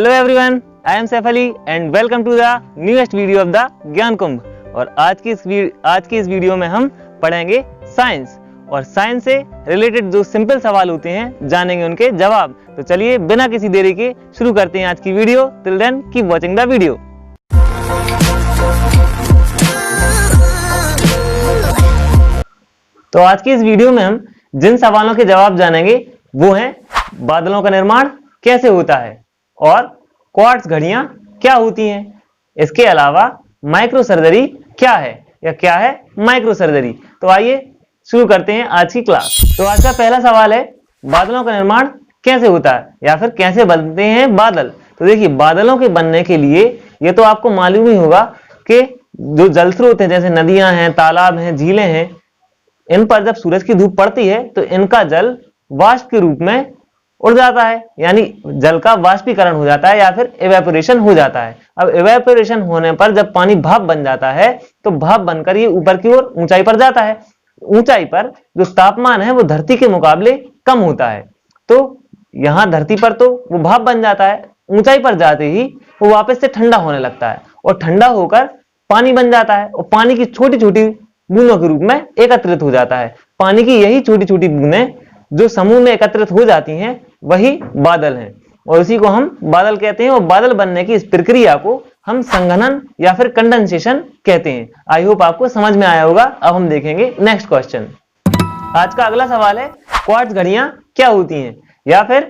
Hello everyone, I am Saif Ali and welcome to the newest video of the Gyan Kumbh. और आज की इस वीडियो में हम पढ़ेंगे साइंस और साइंस से रिलेटेड जो सिंपल सवाल होते हैं जानेंगे उनके जवाब। तो चलिए बिना किसी देरी के शुरू करते हैं आज की video. Till then keep watching the video. तो आज की इस वीडियो में हम जिन सवालों के जवाब जानेंगे वो हैं बादलों का निर्माण कैसे होता है और क्वार्ट्ज घड़ियां क्या होती हैं। इसके अलावा माइक्रो सर्जरी क्या है या क्या है माइक्रो सर्जरी। तो आइए शुरू करते हैं आज की क्लास। तो आज का पहला सवाल है बादलों का निर्माण कैसे होता है या फिर कैसे बनते हैं बादल। तो देखिए, बादलों के बनने के लिए ये तो आपको मालूम ही होगा कि जो जल स्रोत हैं जैसे नदियां हैं, तालाब हैं, झीलें हैं, इन पर जब सूरज की धूप पड़ती है तो इनका जल वाष्प के रूप में उड़ जाता है, यानी जल का वाष्पीकरण हो जाता है या फिर इवेपोरेशन हो जाता है। अब इवेपोरेशन होने पर जब पानी भाप बन जाता है तो भाप बनकर ये ऊपर की ओर ऊंचाई पर जाता है। ऊंचाई पर जो तापमान है वो धरती के मुकाबले कम होता है, तो यहाँ धरती पर तो वो भाप बन जाता है, ऊंचाई पर जाते ही वो वापस से ठंडा होने लगता है और ठंडा होकर पानी बन जाता है और पानी की छोटी छोटी बूंदों के रूप में एकत्रित हो जाता है। पानी की यही छोटी छोटी बूंदें जो समूह में एकत्रित हो जाती हैं वही बादल हैं और इसी को हम बादल कहते हैं। और बादल बनने की इस प्रक्रिया को हम संघनन या फिर कंडेंसेशन कहते हैं। आई होप आपको समझ में आया होगा। अब हम देखेंगे नेक्स्ट क्वेश्चन। आज का अगला सवाल है क्वार्ट्ज घड़ियां क्या होती हैं या फिर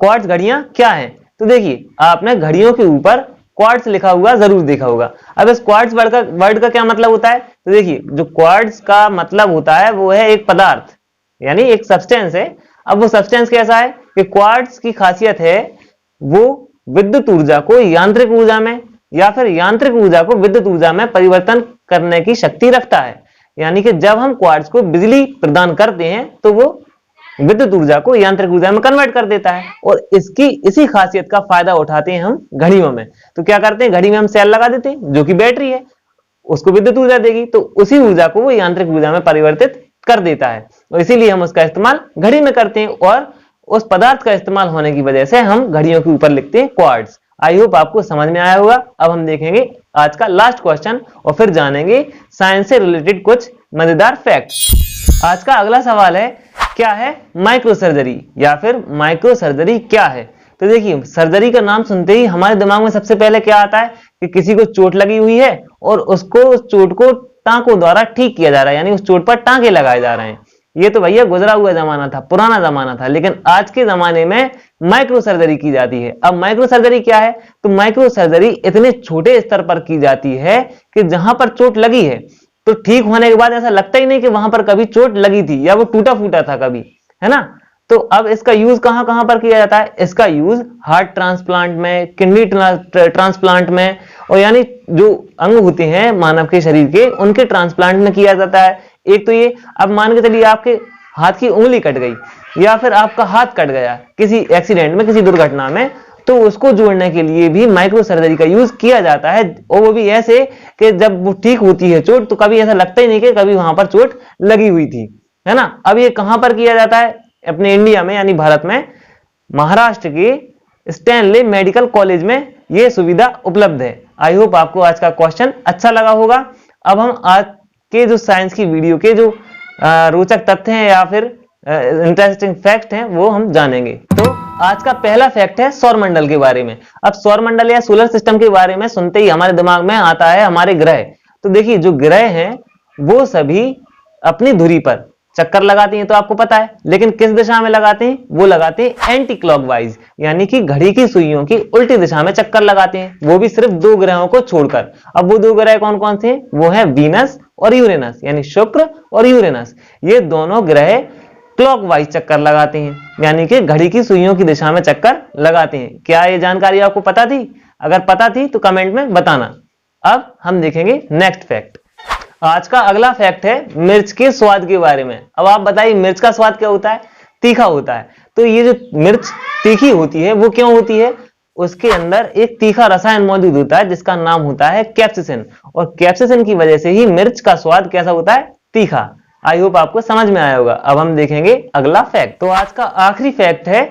क्वार्ट्ज घड़ियां क्या हैं। तो देखिए, आपने घड़ियों के ऊपर क्वार्ट्ज लिखा हुआ जरूर देखा होगा। अब इस क्वार्ट्ज वर्ड का क्या मतलब होता है। तो देखिए, जो क्वार्ट्ज का मतलब होता है वो है एक पदार्थ, यानी एक सब्सटेंस है। अब वो सब्सटेंस कैसा है कि क्वार्ट्ज की खासियत है वो विद्युत ऊर्जा को यांत्रिक ऊर्जा में या फिर यांत्रिक ऊर्जा को विद्युत ऊर्जा में परिवर्तन करने की शक्ति रखता है। यानी कि जब हम क्वार्ट्ज को बिजली प्रदान करते हैं तो वो विद्युत ऊर्जा को यांत्रिक ऊर्जा में कन्वर्ट कर देता है और इसी खासियत का फायदा उठाते हैं हम घड़ियों में। तो क्या करते हैं, घड़ी में हम सेल लगा देते हैं जो कि बैटरी है, उसको विद्युत ऊर्जा देगी, तो उसी ऊर्जा को वो यांत्रिक ऊर्जा में परिवर्तित कर देता है और इसीलिए हम उसका इस्तेमाल घड़ी में करते हैं और उस पदार्थ का इस्तेमाल होने की वजह से हम घड़ियों के ऊपर लिखते हैं क्वार्ट्ज। आई होप आपको समझ में आया होगा। अब हम देखेंगे आज का लास्ट क्वेश्चन और फिर जानेंगे साइंस से रिलेटेड कुछ मजेदार फैक्ट्स। आज का अगला सवाल है क्या है माइक्रो सर्जरी या फिर माइक्रो सर्जरी क्या है। तो देखिए, सर्जरी का नाम सुनते ही हमारे दिमाग में सबसे पहले क्या आता है कि किसी को चोट लगी हुई है और उसको उस चोट को टांकों द्वारा ठीक किया जा रहा है, यानी उस चोट पर टांके लगाए जा रहे हैं। ये तो भैया गुजरा हुआ जमाना था, पुराना जमाना था। लेकिन आज के जमाने में माइक्रो सर्जरी की जाती है। अब माइक्रो सर्जरी क्या है, तो माइक्रो सर्जरी इतने छोटे स्तर पर की जाती है कि जहां पर चोट लगी है तो ठीक होने के बाद ऐसा लगता ही नहीं कि वहां पर कभी चोट लगी थी या वो टूटा फूटा था कभी, है ना। तो अब इसका यूज कहां कहां पर किया जाता है, इसका यूज हार्ट ट्रांसप्लांट में, किडनी ट्रांसप्लांट में, और यानी जो अंग होते हैं मानव के शरीर के उनके ट्रांसप्लांट में किया जाता है। एक तो ये, अब मान के चलिए आपके हाथ की उंगली कट गई या फिर आपका हाथ कट गया किसी एक्सीडेंट में, किसी दुर्घटना में, तो उसको जोड़ने के लिए भी माइक्रो सर्जरी का यूज किया जाता है। और वो भी ऐसे कि जब वो ठीक होती है चोट तो कभी ऐसा लगता ही नहीं कि कभी वहां पर चोट लगी हुई थी, है ना। अब ये कहां पर किया जाता है, अपने इंडिया में यानी भारत में महाराष्ट्र के स्टैनले मेडिकल कॉलेज में यह सुविधा उपलब्ध है। आई होप आपको आज का क्वेश्चन अच्छा लगा होगा। अब हम आज के जो साइंस की वीडियो के जो रोचक तथ्य हैं या फिर इंटरेस्टिंग फैक्ट हैं वो हम जानेंगे। तो आज का पहला फैक्ट है सौरमंडल के बारे में। अब सौरमंडल या सोलर सिस्टम के बारे में सुनते ही हमारे दिमाग में आता है हमारे ग्रह। तो देखिए, जो ग्रह हैं वो सभी अपनी धुरी पर चक्कर लगाते हैं, तो आपको पता है, लेकिन किस दिशा में लगाते हैं, वो लगाते हैं एंटी क्लॉकवाइज, यानी कि घड़ी की सुइयों की उल्टी दिशा में चक्कर लगाते हैं, वो भी सिर्फ दो ग्रहों को छोड़कर। अब वो दो ग्रह कौन कौन से हैं, वो है वीनस और यूरेनस, यानी शुक्र और यूरेनस। ये दोनों ग्रह क्लॉकवाइज चक्कर लगाते हैं, यानी कि घड़ी की सुइयों की दिशा में चक्कर लगाते हैं। क्या ये जानकारी आपको पता थी? अगर पता थी तो कमेंट में बताना। अब हम देखेंगे नेक्स्ट फैक्ट। आज का अगला फैक्ट है मिर्च के स्वाद के बारे में। अब आप बताइए, मिर्च का स्वाद क्या होता है, तीखा होता है। तो ये जो मिर्च तीखी होती है वो क्यों होती है, उसके अंदर एक तीखा रसायन मौजूद होता है जिसका नाम होता है कैप्सिसिन, और कैप्सिसिन की वजह से ही मिर्च का स्वाद कैसा होता है, तीखा। आई होप आपको समझ में आया होगा। अब हम देखेंगे अगला फैक्ट। तो आज का आखिरी फैक्ट है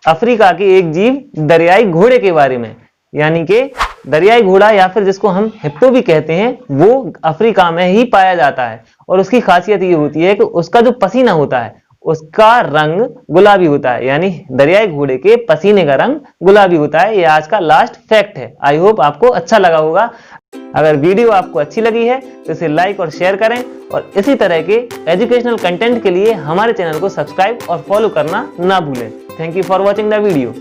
अफ्रीका की एक जीव दरियाई घोड़े के बारे में, यानी कि दरियाई घोड़ा या फिर जिसको हम हिप्पो भी कहते हैं, वो अफ्रीका में ही पाया जाता है। और उसकी खासियत ये होती है कि उसका जो पसीना होता है उसका रंग गुलाबी होता है, यानी दरियाई घोड़े के पसीने का रंग गुलाबी होता है। ये आज का लास्ट फैक्ट है। आई होप आपको अच्छा लगा होगा। अगर वीडियो आपको अच्छी लगी है तो इसे लाइक और शेयर करें, और इसी तरह के एजुकेशनल कंटेंट के लिए हमारे चैनल को सब्सक्राइब और फॉलो करना ना भूलें। Thank you for watching the video.